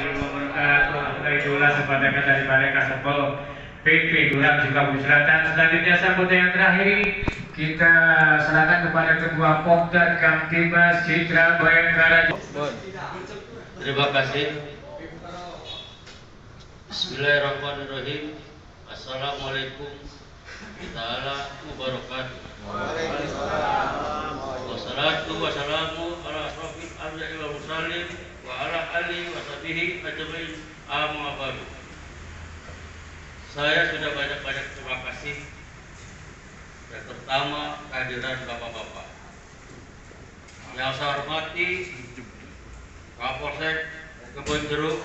warahmatullahi wabarakatuh. Itulah sebagian daripada kasepel PP kurang juga musratan. Selanjutnya sambutan yang terakhir kita serahkan kepada Ketua Pokdat Kamtibmas Citra Bayangkara. Terima kasih. Bismillahirrahmanirrahim. Assalamualaikum warahmatullahi wabarakatuh. Wassalatu wassalamu ala asrofil anbiya'i wal mursalin wa ala alihi wa sahbihi ajmain, amma ba'du. Saya sudah banyak-banyak terima kasih, dan pertama kehadiran bapak-bapak yang saya hormati Kapolsek Kebonjeruk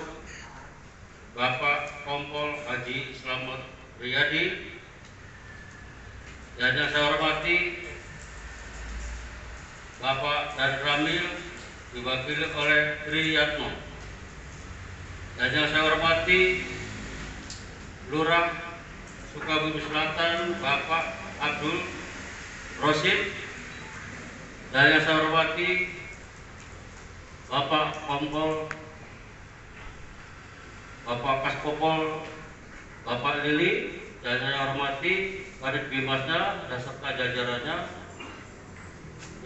Bapak Kompol Haji Slamet Riyadi, dan yang saya hormati Bapak Dan Ramil diwakili oleh Triyatno, dan yang saya hormati Lurah Sukabumi Selatan Bapak Abdul Rosid, dan yang saya hormati Bapak Kompol Bapak Kaspopol Bapak Lili, dan yang saya hormati Kadit Bimasnya dan serta jajarannya.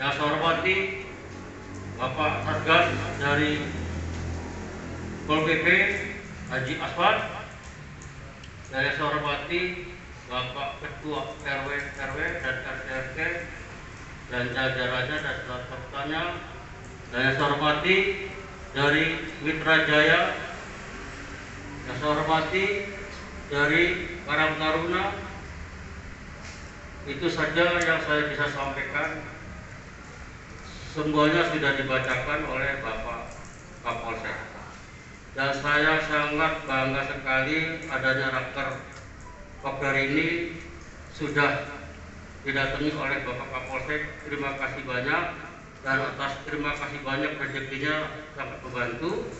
Yang saya hormati Bapak Satgas dari Pol PP Haji Aswad, dan yang saya hormati Bapak Ketua RW dan RT dan jajarannya dan sertanya. Dan yang saya hormati dari Mitra Jaya, yang saya hormati dari Karang Taruna. Itu saja yang saya bisa sampaikan. Semuanya sudah dibacakan oleh Bapak Kapolsek, dan saya sangat bangga sekali adanya raker Pokder ini sudah didatangi oleh Bapak Kapolsek. Terima kasih banyak, dan atas terima kasih banyak rezekinya sangat membantu.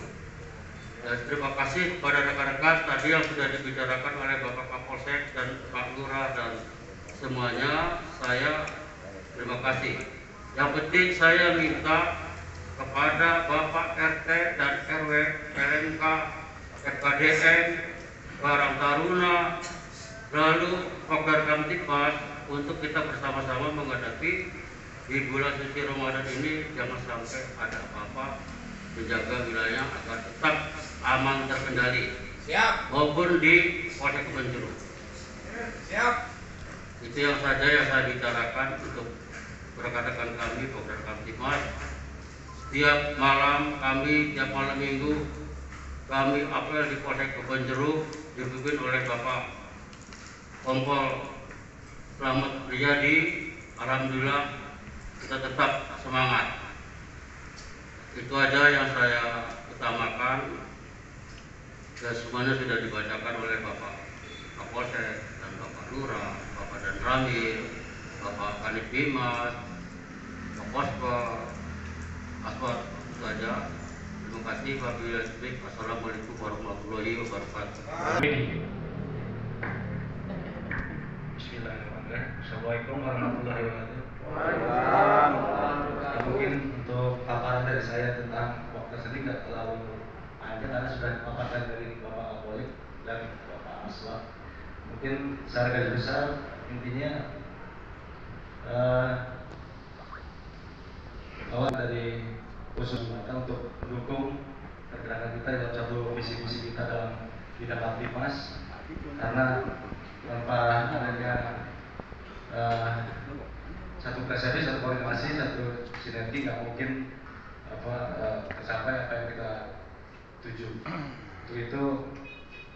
Dan terima kasih pada rekan-rekan tadi yang sudah dibicarakan oleh Bapak Kapolsek dan Pak Lurah dan semuanya. Saya terima kasih. Yang penting saya minta kepada Bapak RT dan RW, LMK, FKDN, Karang Taruna, lalu Pokder Kamtibmas untuk kita bersama-sama menghadapi di bulan suci Ramadan ini. Jangan sampai ada apa-apa, menjaga wilayah agar tetap aman terkendali. Siap. Maupun di Polsek Kebonjeruk. Siap. Itu yang saja yang saya bicarakan untuk rekan-rekan kami Pokder Kamtibmas. Setiap malam kami, tiap malam minggu kami apel di Polsek Kebonjeruk dipimpin oleh Bapak Kompol Slamet Riyadi. Alhamdulillah kita tetap semangat. Itu aja yang saya utamakan, dan semuanya sudah dibacakan oleh Bapak Kapolsek dan Bapak Lurah, Bapak Dan Ramil, Bapak Kadit Bimas, Pak Kospor, Aswad. Itu aja. Terima kasih. Wassalamualaikum warahmatullahi wabarakatuh. Bismillahirrahmanirrahim. Assalamualaikum warahmatullahi wabarakatuh. Mungkin untuk paparan dari saya tentang Pokder sendiri nggak terlalu panjang karena sudah dipaparkan dari Bapak Kapolri dan Bapak Aswad. Mungkin secara garis besar intinya bahwa dari khusus untuk mendukung pergerakan kita dalam satu visi-misi kita dalam bidang Kamtibmas, karena tanpa adanya satu presiden, satu koordinasi, satu sinergi nggak mungkin tercapai apa yang kita tuju. Untuk itu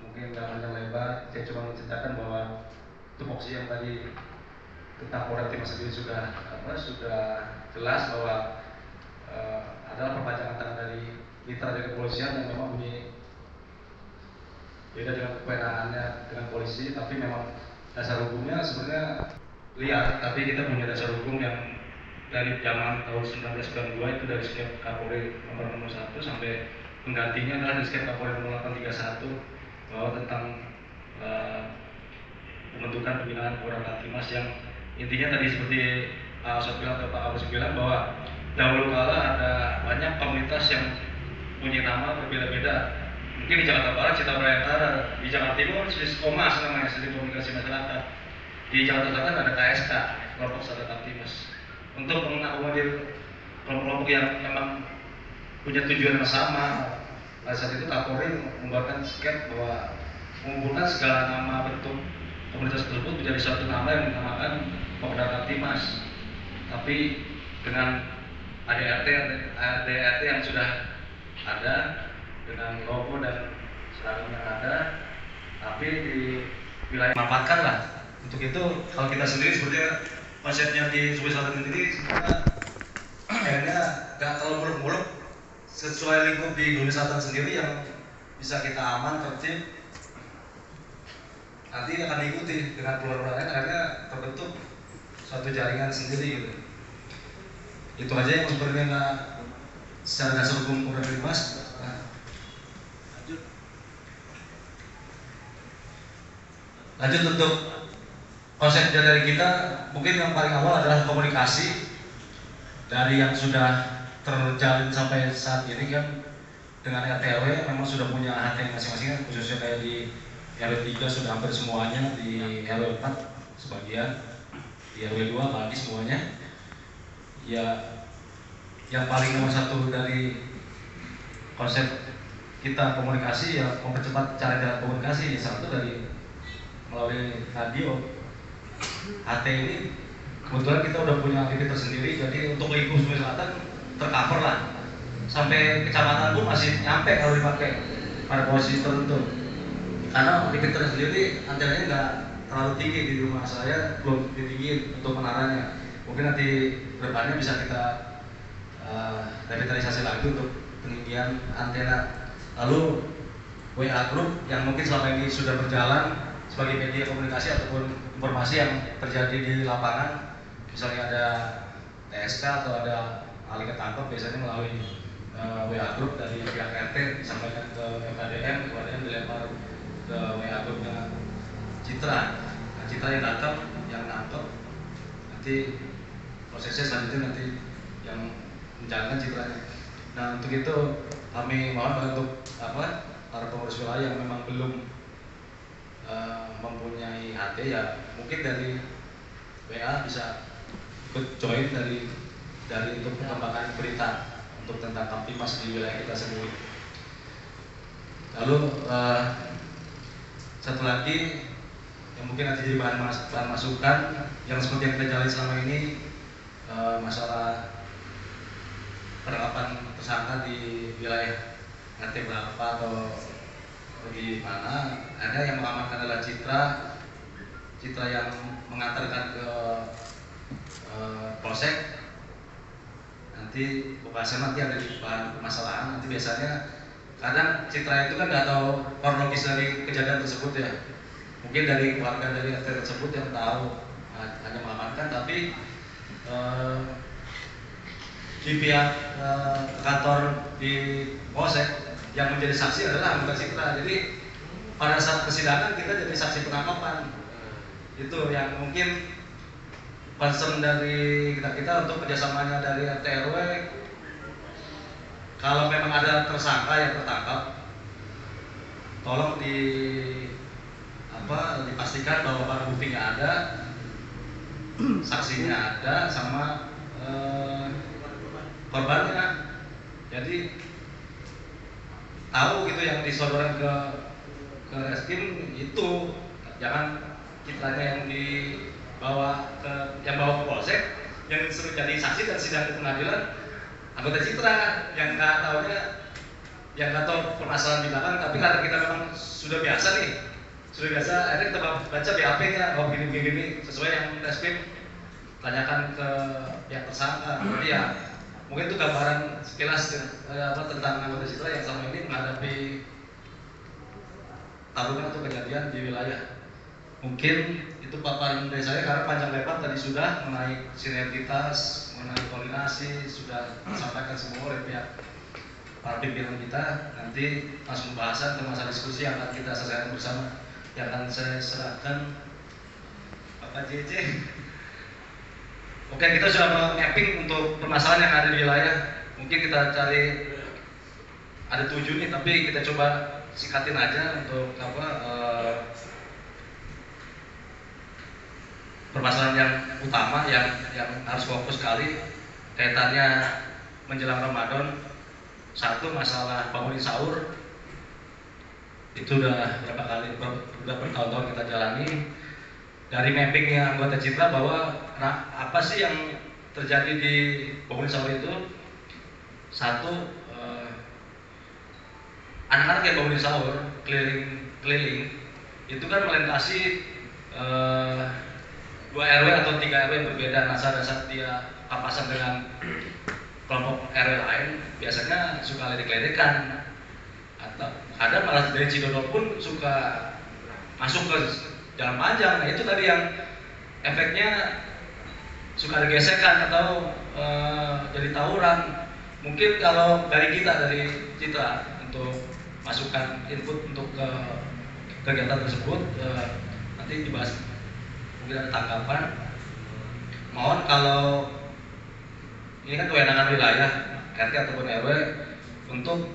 mungkin nggak panjang lebar, saya cuma menceritakan bahwa tupoksi yang tadi tentang Kamtibmas sendiri sudah jelas bahwa adalah perpanjangan tangan dari mitra dari kepolisian yang memang punya beda dengan kewenangannya dengan polisi, tapi memang dasar hukumnya sebenarnya liar, tapi kita punya dasar hukum yang dari zaman tahun 1992 itu dari Skep Kapolri nomor 1 sampai penggantinya adalah di Skep Kapolri nomor 831 bahwa tentang pembentukan pembinaan Pokder Kamtibmas, yang intinya tadi seperti Pak Aswad bilang atau Pak Kapolri bilang bahwa dahulu kala ada banyak komunitas yang punya nama berbeda-beda Mungkin di Jakarta Barat, Citra Bayangkara, di Jakarta Timur, Komas namanya, Sistem Komunikasi Masyarakat. Di Jakarta Selatan ada KSK, kelompok sadar Kaptimas. Untuk mengakomodir kelompok-kelompok yang memang punya tujuan yang sama. Pada saat itu Kapolri membuatkan sket bahwa mengumpulkan segala nama bentuk komunitas tersebut menjadi suatu nama yang dinamakan Pokda Kaptimas. Tapi dengan ADRT yang sudah ada, dengan logo dan seragam yang ada, tapi di wilayah manfaatkan lah. Untuk itu kalau kita sendiri sebenarnya konsepnya di Sulawesi Selatan sendiri sebenarnya kayaknya nggak terlalu muluk-muluk, sesuai lingkup di Sulawesi Selatan sendiri yang bisa kita aman, tertib, nanti akan diikuti dengan keluar-keluar lain, akhirnya terbentuk suatu jaringan sendiri gitu. Itu aja yang sebenarnya nggak secara dasar hukum Komunitas Mas. Lanjut untuk konsep dari kita, mungkin yang paling awal adalah komunikasi. Dari yang sudah terjalin sampai saat ini kan dengan RT/RW memang sudah punya HT masing-masing, khususnya kayak di RW 3 sudah hampir semuanya, di RW 4 sebagian, di RW 2 apalagi semuanya. Ya, yang paling nomor satu dari konsep kita komunikasi ya mempercepat cara komunikasi. Satu dari melalui radio. HT ini kebetulan kita udah punya aktivitas sendiri, jadi untuk lingkup Sulawesi Selatan tercover lah. Sampai kecamatan pun masih nyampe kalau dipakai pada posisi tertentu. Karena aktivitas sendiri antenanya nggak terlalu tinggi di rumah saya, belum tinggi untuk menaranya. Mungkin nanti depannya bisa kita revitalisasi lagi untuk peninggian antena. Lalu WA Group yang mungkin selama ini sudah berjalan sebagai media komunikasi ataupun informasi yang terjadi di lapangan, misalnya ada TSK atau ada ahli ketangkep, biasanya melalui WA Group dari pihak RT disampaikan ke FKDM, kemudian dilempar ke WA Groupnya Citra. Nah, Citra yang datang, yang nangkep, nanti prosesnya selanjutnya nanti yang menjalankan Citranya. Nah, untuk itu kami mohon untuk para pengurus wilayah yang memang belum mempunyai HT, ya mungkin dari WA bisa ikut join dari untuk pengembangan berita untuk tentang Kaptimas di wilayah kita sendiri. Lalu satu lagi yang mungkin nanti jadi bahan masukan yang seperti yang kita jalani selama ini, masalah penangkapan tersangka di wilayah RT berapa atau di mana. Ada yang mengamankan adalah Citra yang mengantarkan ke polsek. Nanti pembahasan nanti ada di bahan permasalahan. Nanti biasanya kadang Citra itu kan nggak tahu kronologis dari kejadian tersebut ya. Mungkin dari keluarga dari RT tersebut yang tahu, hanya mengamankan, tapi di pihak kantor di polsek yang menjadi saksi adalah anggota Citra. Jadi pada saat persidangan kita jadi saksi penangkapan. Itu yang mungkin concern dari kita untuk kerjasamanya dari RT/RW. Kalau memang ada tersangka yang tertangkap, tolong dipastikan bahwa barang buktinya ada, saksinya ada, sama korbannya. Jadi tahu gitu yang disodorkan ke Reskrim itu, jangan Citranya yang dibawa ke polsek, yang disuruh jadi saksi dan sidang di pengadilan anggota Citra yang nggak tahu permasalahan di belakang. Tapi karena kita memang sudah biasa, akhirnya kita baca BAP-nya, oh gini sesuai yang Reskrim tanyakan ke pihak tersangka. Jadi ya mungkin itu gambaran sekilas tentang anggota Citra yang selama ini menghadapi tarungan atau kejadian di wilayah. Mungkin itu paparan dari saya, karena panjang lebar tadi sudah mengenai sinergitas, mengenai koordinasi sudah disampaikan semua oleh pihak para pimpinan kita. Nanti langsung pembahasan ke masa diskusi yang akan kita selesaikan bersama, yang akan saya serahkan Bapak JJ. Oke, kita sudah mapping untuk permasalahan yang ada di wilayah. Mungkin kita cari ada 7 nih, tapi kita coba singkatin aja untuk permasalahan yang utama yang harus fokus sekali kaitannya menjelang Ramadan. Satu, masalah bangunin sahur. Itu udah bertahun-tahun kita jalani. Dari mappingnya anggota Citra bahwa apa sih yang terjadi di bangunin sahur itu? Satu, anak-anak yang bangunin sahur keliling itu kan melintasi 2 RW atau 3 RW yang berbeda. Nah, saat dia papasan dengan kelompok RW lain, biasanya suka ledek-ledekan, atau ada malah dari Cidodo pun suka masuk ke jalan panjang. Nah, itu tadi yang efeknya suka ada gesekan atau jadi tawuran. Mungkin kalau dari kita, dari Citra, untuk masukan input untuk kegiatan tersebut, nanti dibahas, mungkin ada tanggapan. Mohon kalau ini kan kewenangan wilayah RT ataupun RW untuk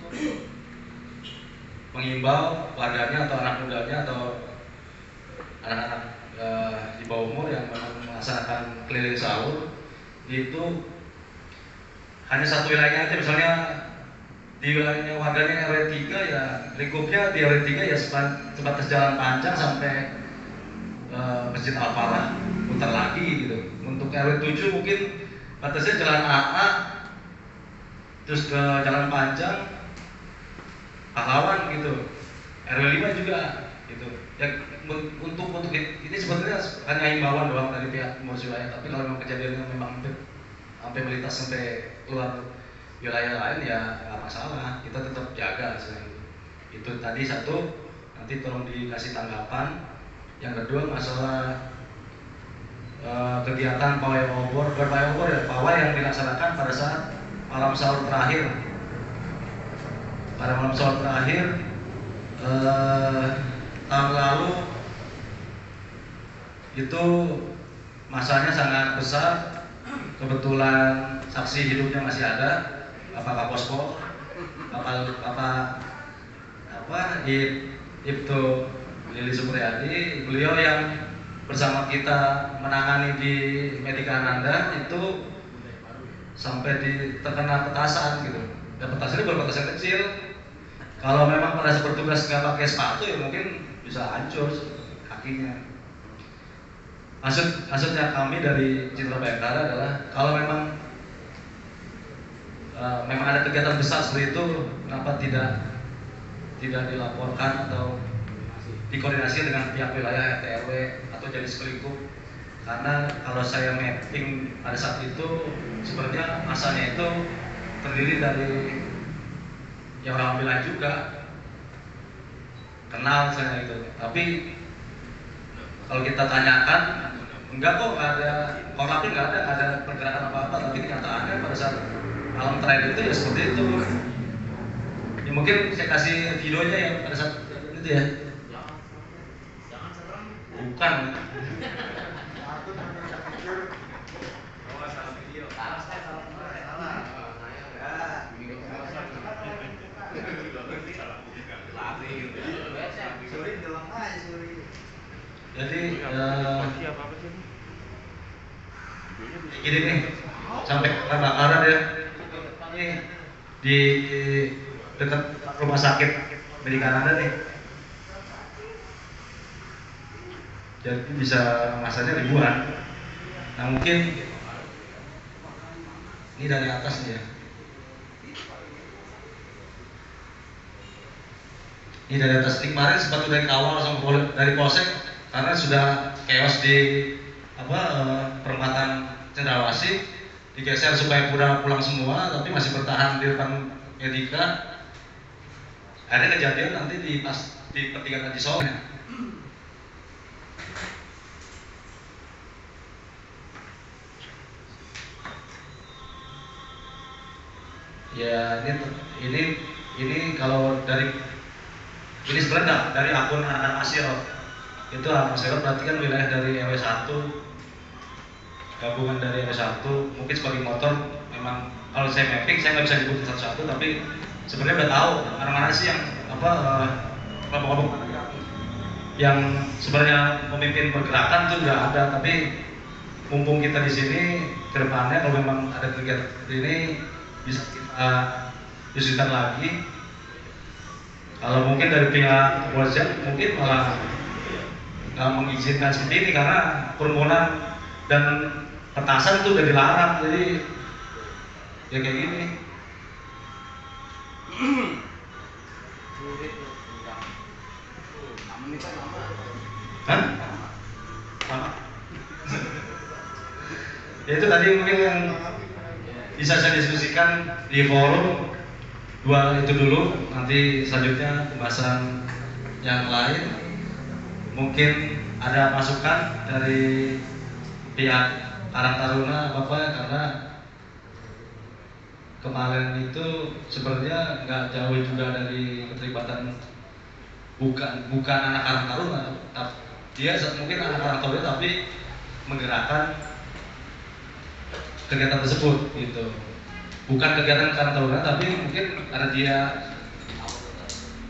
mengimbau warganya atau anak mudanya atau anak-anak di bawah umur yang melaksanakan keliling sahur itu hanya satu wilayahnya aja. Misalnya di wilayahnya warganya RW 3 ya lingkupnya di RW 3 ya sebatas jalan panjang sampai Masjid Al-Falah, putar lagi gitu. Untuk RW 7 mungkin batasnya jalan AA terus ke jalan panjang Pahlawan gitu. RW 5 juga gitu. Ya untuk ini sebenarnya hanya himbauan doang dari pihak pengurus wilayah, tapi kalau memang kejadiannya memang sampai melintas sampai keluar wilayah lain ya nggak masalah, kita tetap jaga selain itu. Tadi satu, nanti tolong dikasih tanggapan. Yang kedua, masalah kegiatan pawai obor, berpawai obor ya, pawai yang dilaksanakan pada saat malam sahur terakhir. Pada malam sahur terakhir tahun lalu itu masanya sangat besar. Kebetulan saksi hidupnya masih ada, Bapak Kaposko, Ibtu Lili Supriyadi. Beliau yang bersama kita menangani di Medika Ananda itu sampai terkena petasan gitu. Dan petasan itu bukan petasan kecil. Kalau memang pada saat bertugas nggak pakai sepatu ya mungkin bisa hancur kakinya. Maksudnya kami dari Citra Bayangkara adalah kalau memang ada kegiatan besar seperti itu, kenapa tidak dilaporkan atau dikoordinasi dengan pihak wilayah RT RW atau jadi selingkuh? Karena kalau saya mapping pada saat itu sebenarnya masanya itu terdiri dari yang orang wilayah juga kenal saya itu, tapi kalau kita tanyakan enggak kok, nggak ada korlapnya, nggak ada pergerakan apa-apa. Tapi kenyataannya pada saat malam terakhir itu ya seperti itu. Ya mungkin saya kasih videonya ya pada saat itu ya. Bukan. Jadi gini nih, sampai kebakaran ya ini di dekat rumah sakit Medika Ananda nih. Jadi bisa masanya ribuan. Nah mungkin ini dari atas nih ya. Ini dari atas. Ini kemarin sempat dari kawal sama dari polsek karena sudah chaos di perempatan Cendrawasih, digeser supaya pulang semua, tapi masih bertahan di depan Medika. Akhirnya kejadian nanti di pertigaan Haji Soleh. Ya ini kalau dari ini sebenarnya dari akun anak-anak Asyirot. Itu anak Asyirot berarti kan wilayah dari RW 1, gabungan dari RW 1. Mungkin sebagai motor memang kalau saya mapping saya nggak bisa nyebutin satu-satu, tapi sebenarnya udah tahu mana-mana sih yang kelompok-kelompok yang sebenarnya memimpin pergerakan itu udah ada, tapi mumpung kita di sini kedepannya kalau memang ada kegiatan seperti ini bisa kita diskusikan lagi. Kalau mungkin dari pihak kepolisian mungkin malah nggak mengizinkan seperti ini karena kerumunan dan petasan itu udah dilarang, jadi ya kayak gini. Hah? Sama? Ya itu tadi mungkin yang bisa saya diskusikan di forum dua itu dulu, nanti selanjutnya pembahasan yang lain. Mungkin ada masukan dari pihak Karang Taruna Bapak, karena kemarin itu sebenarnya nggak jauh juga dari keterlibatan bukan anak Karang Taruna, dia mungkin anak Karang Taruna tapi menggerakkan kegiatan tersebut gitu. Bukan kegiatan Karang Taruna tapi mungkin karena dia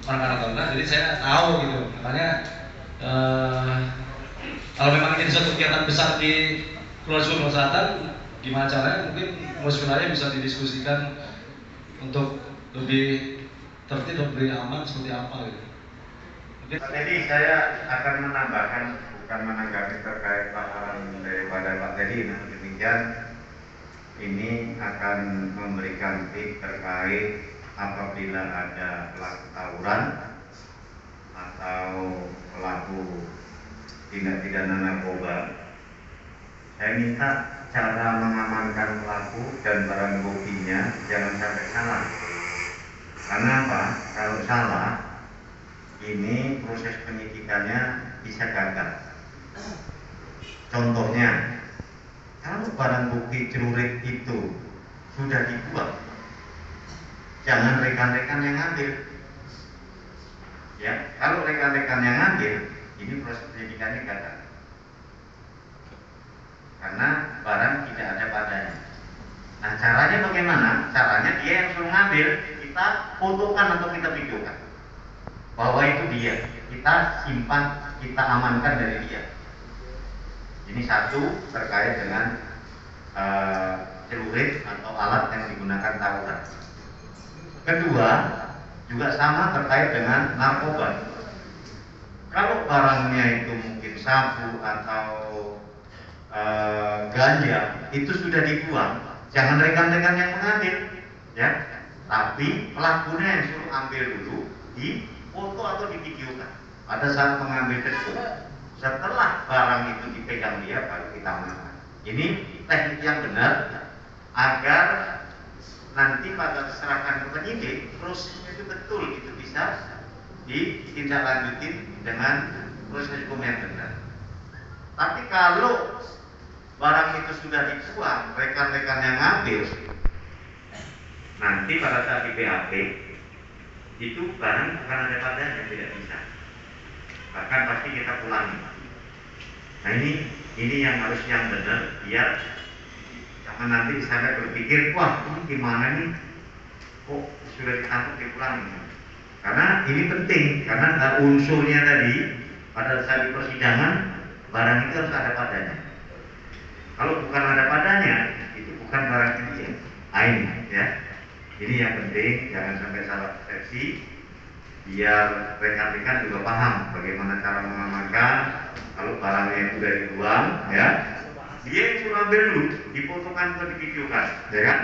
orang Karang Taruna, jadi saya tahu gitu. Makanya kalau memang ini suatu kegiatan besar di Pulau Sumatera Selatan, gimana caranya mungkin wilayah bisa didiskusikan untuk lebih tertib, lebih aman seperti apa gitu. Jadi saya akan menambahkan, bukan menanggapi terkait paparan daripada Pak Teddy. Namun demikian, ini akan memberikan tip terkait apabila ada pelaku tawuran atau pelaku tindak pidana narkoba. Saya minta cara mengamankan pelaku dan barang buktinya jangan sampai salah. Karena apa? Kalau salah, ini proses penyidikannya bisa gagal. Contohnya, kalau barang bukti celurit itu sudah dibuang, jangan rekan-rekan yang ngambil. Ya, kalau rekan-rekan yang ngambil, ini proses penyidikannya gagal. Karena barang tidak ada padanya. Nah, caranya bagaimana? Caranya dia yang suruh ngambil, kita fotokan atau kita videokan bahwa itu dia, kita simpan, kita amankan dari dia. Ini satu terkait dengan celurit atau alat yang digunakan tawuran. Kedua, juga sama terkait dengan narkoba. Kalau barangnya itu mungkin sabu atau ganja, itu sudah dibuang, jangan rekan-rekan yang mengambil, ya. Tapi pelakunya yang suruh ambil dulu, di foto atau divideokan pada saat mengambil tersebut. Setelah barang itu dipegang dia, baru kita amankan. Ini teknik yang benar agar nanti pada diserahkan ke penyidik, prosesnya itu betul, itu bisa ditindaklanjuti dengan proses hukum yang benar. Tapi kalau barang itu sudah dibuang, rekan-rekan yang ngambil, nanti pada saat di BAP itu barang bukan ada padanya, tidak bisa. Bahkan pasti kita pulangi. Nah ini yang harus yang benar, biar jangan nanti saya berpikir, wah ini gimana nih, kok sudah ditangkap dipulangi. Karena ini penting, karena unsurnya tadi pada saat di persidangan barang itu harus ada padanya. Kalau bukan ada padanya, itu bukan barang dia. Ini ya. Ini yang penting, jangan sampai salah persepsi, biar rekan-rekan juga paham bagaimana cara mengamankan. Kalau barangnya itu sudah dibuang, ya, dia yang suruh ambil dulu, difotokan atau divideokan, ya kan?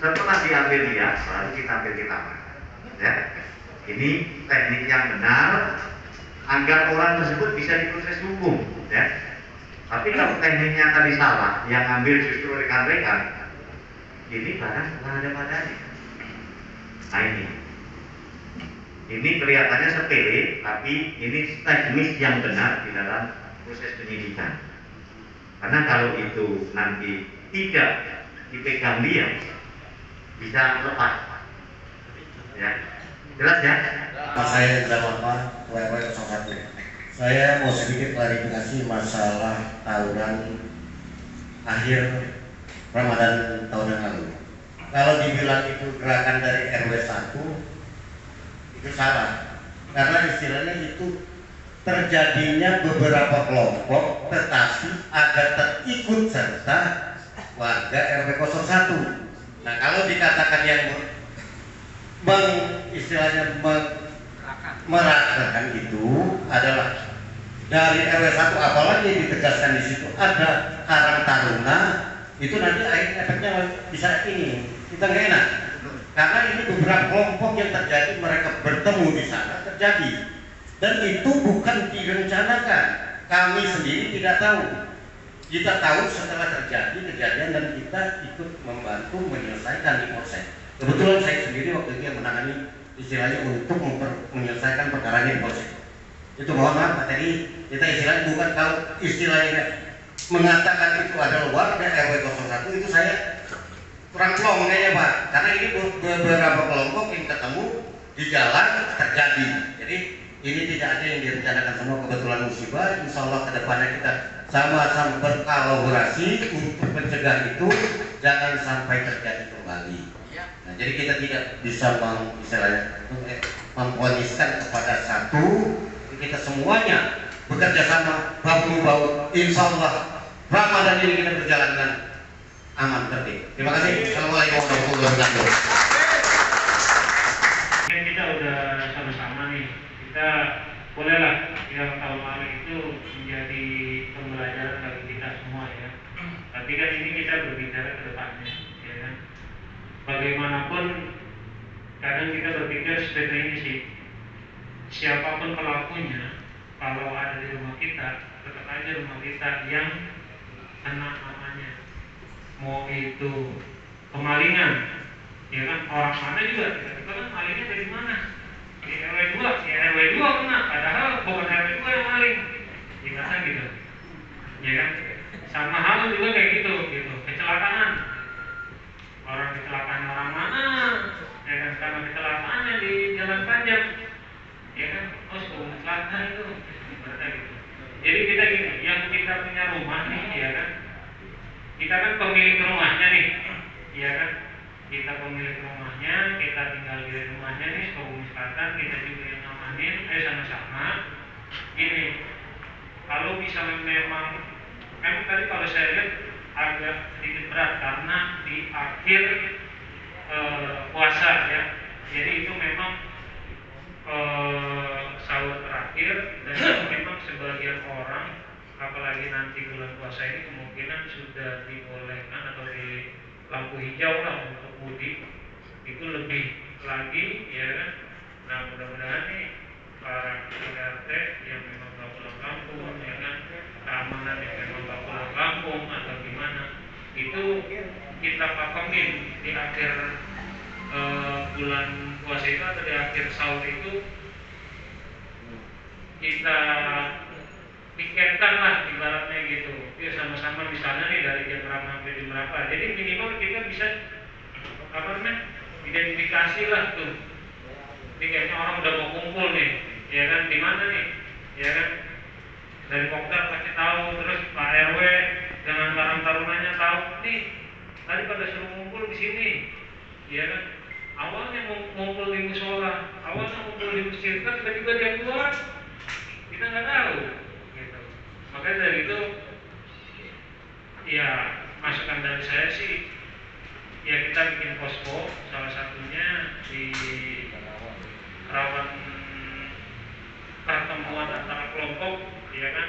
Setelah diambil dia, baru kita ambil kita amankan, ya. Ini teknik yang benar agar orang tersebut bisa diproses hukum, ya. Tapi kalau tekniknya tadi salah, yang ambil justru rekan-rekan, ini barang bukan ada padanya. Nah ini kelihatannya sepele, tapi ini teknis yang benar di dalam proses penyidikan. Karena kalau itu nanti tidak dipegang dia, bisa lepas. Ya, jelas ya? Saya Bapak WW01. Saya mau sedikit klarifikasi masalah tawuran akhir Ramadan tahun yang lalu. Kalau dibilang itu gerakan dari RW 1, itu salah. Karena istilahnya itu terjadinya beberapa kelompok tetapi ada terikut serta warga RW 01. Nah, kalau dikatakan yang istilahnya meratakan itu adalah dari RW 1, apalagi ditegaskan di situ ada Karang Taruna, itu nanti efeknya bisa ini, kita nggak enak. Karena ini beberapa kelompok yang terjadi, mereka bertemu di sana terjadi, dan itu bukan direncanakan. Kami sendiri tidak tahu. Kita tahu setelah terjadi kejadian dan kita ikut membantu menyelesaikan di polsek. Kebetulan saya sendiri waktu itu yang menangani istilahnya untuk menyelesaikan perkaranya di polsek. Itu mohon maaf tadi kita istilahnya bukan, kalau istilahnya mengatakan itu adalah warga RW 01 itu saya kurang plong kayaknya Pak, karena ini beberapa kelompok yang ketemu di jalan terjadi. Jadi ini tidak ada yang direncanakan, semua kebetulan musibah. Insya Allah kedepannya kita sama-sama berkolaborasi untuk mencegah itu jangan sampai terjadi kembali. Nah, jadi kita tidak bisa memponiskan kepada satu, kita semuanya bekerja sama bahu-bahu. Insya Allah Ramadan ini kita berjalan dengan aman tertib. Terima kasih. Assalamualaikum warahmatullahi wabarakatuh. Kita udah sama-sama nih, kita bolehlah yang tahun lalu itu menjadi pembelajaran bagi kita semua ya. Tapi kan ini kita berbicara ke depannya, ya kan. Bagaimanapun kadang kita berpikir seperti ini sih, siapapun pelakunya, kalau ada di rumah kita, tetap aja rumah kita yang kena namanya. Mau itu kemalingan, ya kan, orang mana juga, kita kan malingnya dari mana? Di RW 2, ya RW 2 kena, padahal bukan RW 2 yang maling, gimana gitu, ya kan? Sama hal juga kayak gitu, kecelakaan, orang kecelakaan orang mana, ya kan, karena kecelakaannya di jalan panjang, ya kan, oh sebelum kecelakaan itu, berarti gitu. Jadi kita gini, yang kita punya rumah nih, ya kan, kita kan pemilik rumahnya nih, ya kan, kita pemilik rumahnya, kita tinggal di rumahnya nih, Sukabumi Selatan, kita juga yang ngamanin, sama-sama. Gini, kalau misalnya memang tadi kalau saya lihat agak sedikit berat karena di akhir puasa ya, jadi itu memang sahur terakhir, dan itu memang sebagian orang, apalagi nanti bulan puasa ini kemungkinan sudah dibolehkan atau di lampu hijau lah untuk mudik, itu lebih lagi ya kan. Nah mudah-mudahan nih para RT yang memang gak pulang kampung, ya kan, keamanan yang memang gak pulang kampung atau gimana, itu kita pakemin di akhir bulan puasa itu atau di akhir sahur itu, kita pikirkan lah ibaratnya gitu, ya sama-sama misalnya nih dari jam berapa sampai jam berapa, jadi minimal kita bisa identifikasi lah tuh, ini kayaknya orang udah mau kumpul nih, ya kan, di mana nih, ya kan, dari Pokdar pasti tahu, terus Pak RW dengan Karang Tarunanya tahu nih, tadi pada suruh ngumpul di sini, ya kan, awalnya ngumpul di musola, awalnya ngumpul di masjid, kan tiba-tiba dia keluar, kita nggak tahu. Makanya dari itu ya masukan dari saya sih ya kita bikin posko, salah satunya di rawan pertemuan antara kelompok, ya kan,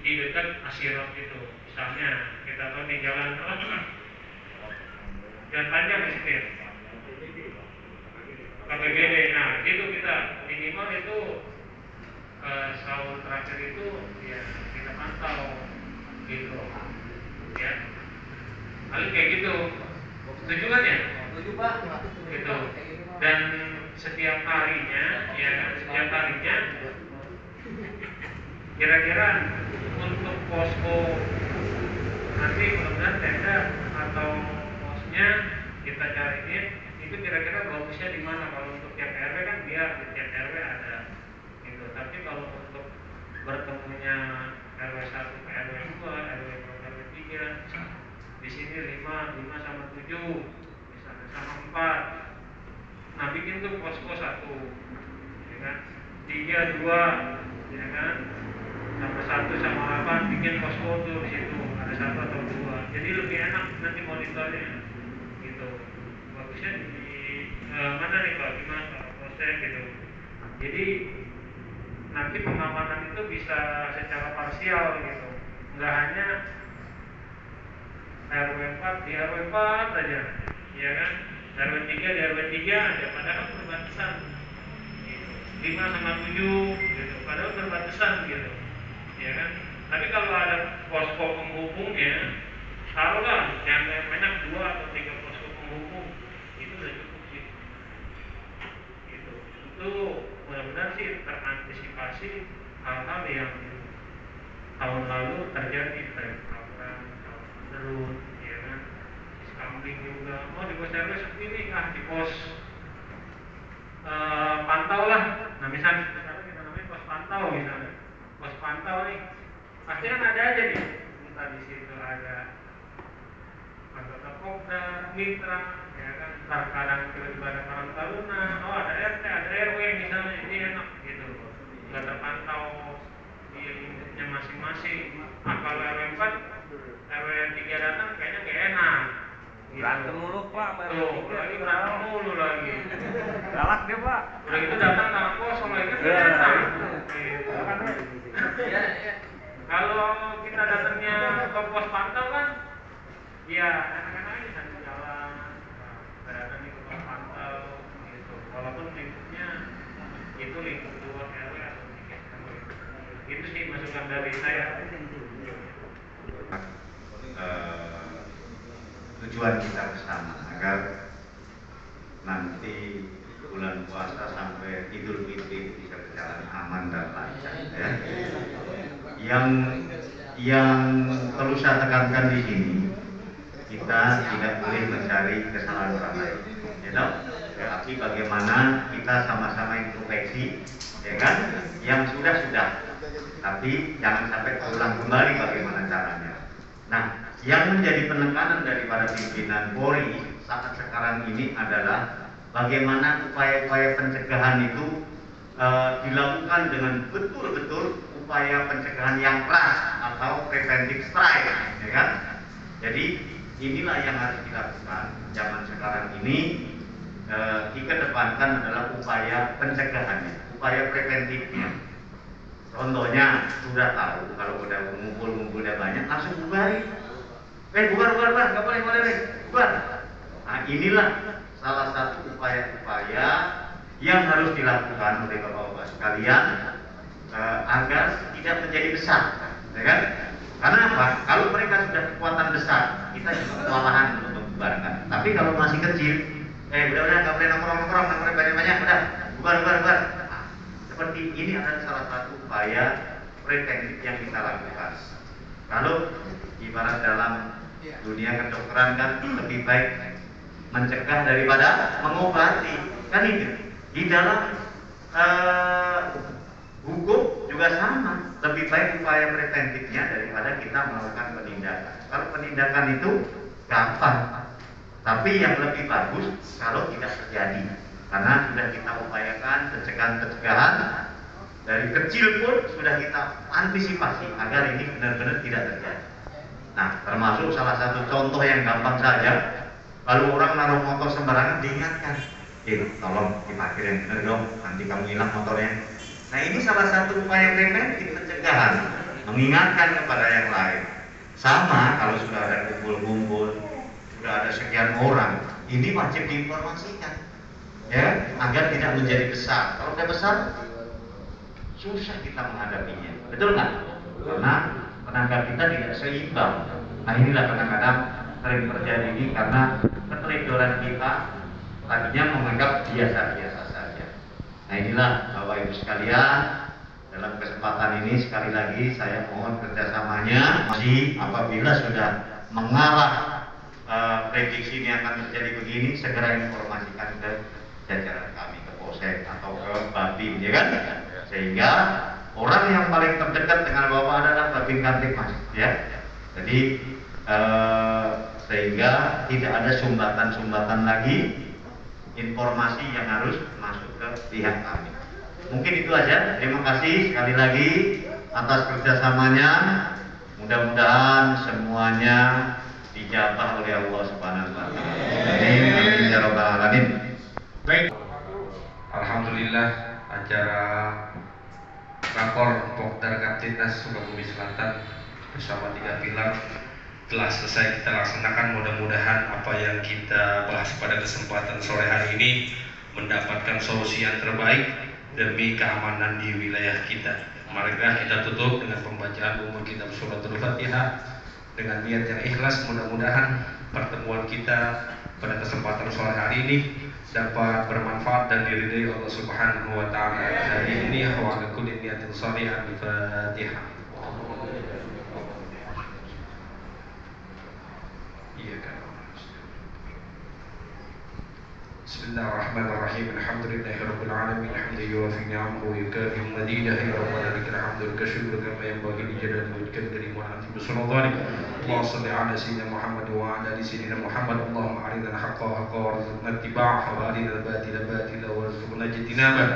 di dekat Asirot itu. Misalnya kita tahu nih jalan panjang di situ, KPBD. Nah itu kita minimal itu sahur terakhir itu ya kita pantau gitu ya, paling kayak gitu. Setuju kan ya? Setuju Pak. Gitu. Dan setiap harinya ya kan, setiap harinya kira-kira untuk posko nanti mudah-mudahan tenda atau posnya kita cariin itu kira-kira bagusnya di mana. Kalau untuk tiap RW kan biar di tiap RW ada gitu. Tapi kalau untuk bertemunya RW 1 ke RW 2, RW 2 ke RW 3, di sini 5 sama 7, misalnya sama 4. Nah bikin tuh posko satu. 3, 2, ya kan, sama 1 sama 8 bikin posko tuh di situ ada 1 atau 2, jadi lebih enak nanti monitornya gitu. Bagusnya di mana nih Pak, gimana Pak proses gitu, jadi nanti pengamanan itu bisa secara parsial gitu, nggak hanya RW 4 di RW 4 aja, ya kan, RW 3 di RW 3 aja, padahal berbatasan gitu. 5 sama 7 gitu, padahal berbatasan gitu, ya kan. Tapi kalau ada posko penghubungnya, taruhlah yang banyak 2 atau 3 posko penghubung, itu udah cukup sih gitu. Itu mudah-mudahan sih terantisipasi hal-hal yang tahun lalu terjadi, kayak tawuran, terus ya kan, kambing juga. Oh, di pos RW seperti ini, di pos pantau lah. Nah misalnya kita namanya pos pantau, misalnya pos pantau nih, pasti kan ada aja nih, entah di situ ada anggota Kopda, mitra, ya kan, terkadang tiba-tiba ada Karang Taruna, oh ada RT, ada RW misalnya, ini enak gitu, nggak terpantau di unitnya masing-masing. Nah kalau RW 4, RW 3 datang kayaknya nggak enak gitu. Berantem mulu Pak, Lagi berantem mulu lagi. galak dia Pak. Udah gitu datang tangan kosong lagi kan nggak enak gitu. Kalau kita datangnya ke pos pantau kan, ya enak-enak aja sambil jalan, datang ke pos pantau gitu. Walaupun lingkupnya itu lingkup 2 RW atau 3 RW. Itu sih masukan dari saya. Tujuan kita bersama agar nanti bulan puasa sampai Idul Fitri bisa berjalan aman dan lancar, ya. Yang perlu saya tekankan di sini, kita tidak boleh mencari kesalahan orang lain, ya toh? Tapi bagaimana kita sama-sama introspeksi, ya kan? Yang sudah, tapi jangan sampai terulang kembali bagaimana caranya. Nah, yang menjadi penekanan daripada pimpinan Polri saat sekarang ini adalah bagaimana upaya-upaya pencegahan itu dilakukan dengan betul-betul upaya pencegahan yang keras atau preventive strike, ya kan? Jadi inilah yang harus dilakukan zaman sekarang ini. Dikedepankan adalah upaya pencegahannya, upaya preventifnya. Contohnya sudah tahu kalau udah ngumpul udah banyak langsung bubarin. Bubar, nggak boleh, bubar. Nah inilah salah satu upaya-upaya yang harus dilakukan oleh bapak-bapak sekalian agar tidak menjadi besar, ya kan? Karena apa? Kalau mereka sudah kekuatan besar, kita juga kewalahan untuk membubarkan. Tapi kalau masih kecil, udah nggak boleh nongkrong, nggak boleh banyak-banyak, udah bubar. Nah, seperti ini adalah salah satu upaya preventif yang kita lakukan. Kalau ibarat dalam dunia kedokteran kan lebih baik mencegah daripada mengobati, kan itu. Di dalam hukum juga sama, lebih baik upaya preventifnya daripada kita melakukan penindakan. Kalau penindakan itu gampang, tapi yang lebih bagus kalau tidak terjadi, karena sudah kita upayakan pencegahan dari kecil pun sudah kita antisipasi agar ini benar-benar tidak terjadi. Nah, termasuk salah satu contoh yang gampang saja, kalau orang naruh motor sembarangan diingatkan, tolong diparkir yang benar dong, nanti kamu hilang motornya. Nah, ini salah satu upaya preventif pencegahan, mengingatkan kepada yang lain. Sama kalau sudah ada kumpul-kumpul, sudah ada sekian orang, ini wajib diinformasikan, ya, agar tidak menjadi besar. Kalau sudah besar, susah kita menghadapinya, betul nggak? Karena tenaga kita tidak seimbang. Nah, inilah kadang-kadang sering terjadi ini karena keteledoran kita tadinya menganggap biasa-biasa saja. Nah, inilah Bapak Ibu sekalian, dalam kesempatan ini sekali lagi saya mohon kerjasamanya. Apabila sudah mengarah prediksi ini akan terjadi begini, segera informasikan ke jajaran kami, ke Polsek atau ke Babin, ya kan? Sehingga orang yang paling terdekat dengan Bapak adalah Babin Kamtipmas, ya. Jadi sehingga tidak ada sumbatan-sumbatan lagi informasi yang harus masuk ke pihak kami. Mungkin itu aja. Terima kasih sekali lagi atas kerjasamanya. Mudah-mudahan semuanya dijabah oleh Allah Subhanahu wa taala. Amin ya rabbal alamin. Baik. Alhamdulillah acara rakor Pokdar Kaptinas Sukabumi Selatan bersama 3 pilar telah selesai kita laksanakan. Mudah-mudahan apa yang kita bahas pada kesempatan sore hari ini mendapatkan solusi yang terbaik demi keamanan di wilayah kita. Marilah kita tutup dengan pembacaan umum kitab Suratul Fatihah dengan niat yang ikhlas. Mudah-mudahan pertemuan kita pada kesempatan sore hari ini dapat bermanfaat dan diridhai Allah Subhanahu wa taala. Hari ini wa ala kulli niyatin shalihah. Al-Fatihah. Iya kan. Bismillahirrahmanirrahim. Alhamdulillahirabbil alamin. Hamdan yuwafi ni'amahu wa yukafi madidah. Ya rabbana lakal hamdu wa syukru kama yanbaghi li jalali wajhika al-karim wa anti bisallallahu Allahumma shalli ala sayyidina Muhammad wa ala ali sayyidina Muhammad. Allahumma arina al-haqqa haqqan warzuqna ittiba'ahu wa arina al-batila batila warzuqna ijtinabah.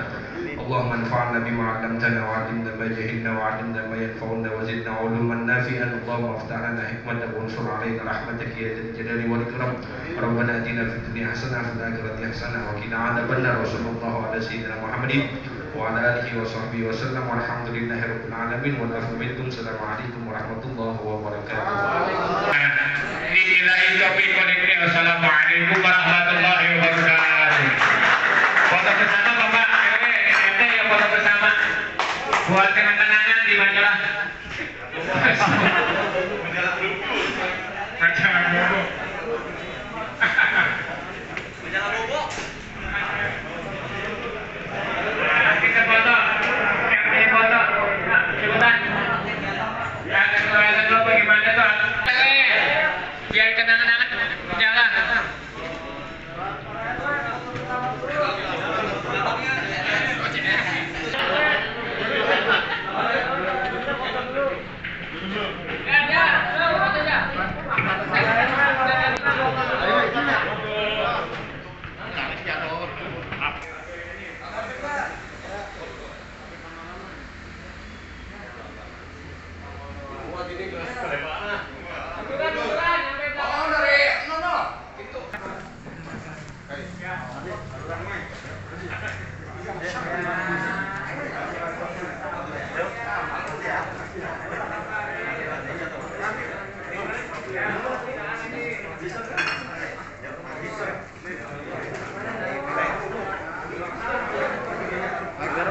Allahumma anfa'na bima 'allamtana wa 'allimna ma jahilna wa 'allimna ma yanfa'una wa zidna 'uluman nafi'an. Allahumma iftah lana hikmatan wa ansur 'alaina rahmataka ya dzal jalali wal ikram. Rabbana atina fid dunya hasanah wa fil akhirati hasanah wa qina 'adzabannar. Wa sallallahu ala sayyidina Muhammadin wa ala alihi wa sahbihi wa sallam. Walhamdulillahi rabbil alamin. Wa afu minkum. Assalamualaikum warahmatullahi wabarakatuh. Billahi taufiq wal hidayah. Assalamualaikum warahmatullahi wabarakatuh. Foto bersama Bapak RW, RT ya, foto bersama buat kenang-kenangan di majalah. Majalah Bobo. Majalah Bobo. Kita foto. RT foto. Nah, cepetan. Ya, keluarga dulu bagaimana tuh? Biar kenang-kenangan jalan. Agar